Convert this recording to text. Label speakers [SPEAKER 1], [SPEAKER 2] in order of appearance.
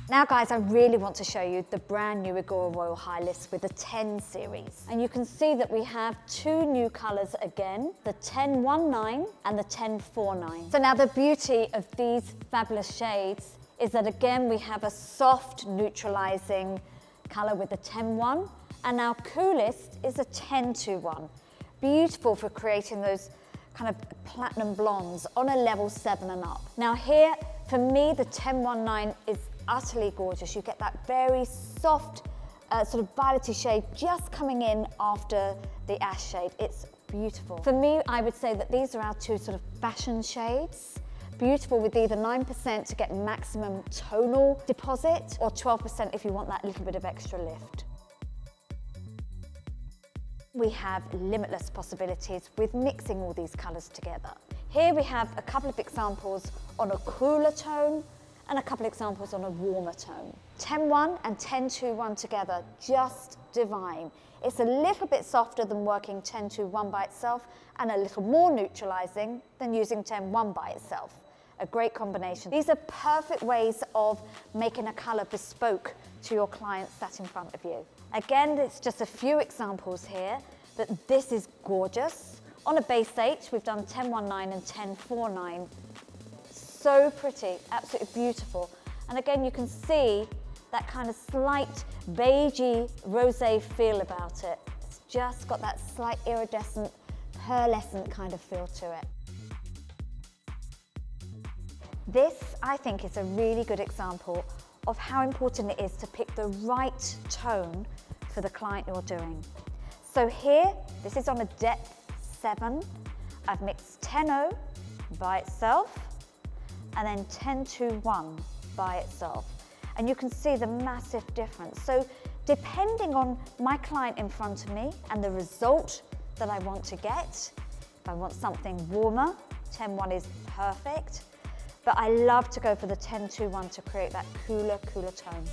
[SPEAKER 1] Now guys, I really want to show you the brand new IGORA Royal Highlifts with the 10 series. And you can see that we have two new colours again, the 1019 and the 1049. So now the beauty of these fabulous shades is that again, we have a soft neutralising colour with the 101, and our coolest is a 1021. Beautiful for creating those kind of platinum blondes on a level 7 and up. Now here, for me, the 1019 is utterly gorgeous. You get that very soft, sort of violety shade just coming in after the ash shade. It's beautiful. For me, I would say that these are our two sort of fashion shades. Beautiful with either 9% to get maximum tonal deposit, or 12% if you want that little bit of extra lift. We have limitless possibilities with mixing all these colours together. Here we have a couple of examples on a cooler tone and a couple of examples on a warmer tone. 10-1 and 10-2-1 together, just divine. It's a little bit softer than working 10-2-1 by itself and a little more neutralising than using 10-1 by itself. A great combination. These are perfect ways of making a colour bespoke to your client sat in front of you. Again, it's just a few examples here, but this is gorgeous. On a base H, we've done 10-19 and 10-49. So pretty, absolutely beautiful. And again, you can see that kind of slight beigey rosé feel about it. It's just got that slight iridescent, pearlescent kind of feel to it. This, I think, is a really good example of how important it is to pick the right tone for the client you're doing. So here, this is on a depth 7. I've mixed 10-0 by itself, and then 10-2-1 by itself. And you can see the massive difference. So depending on my client in front of me and the result that I want to get, if I want something warmer, 10-1 is perfect. But I love to go for the 10-2-1 to create that cooler tone.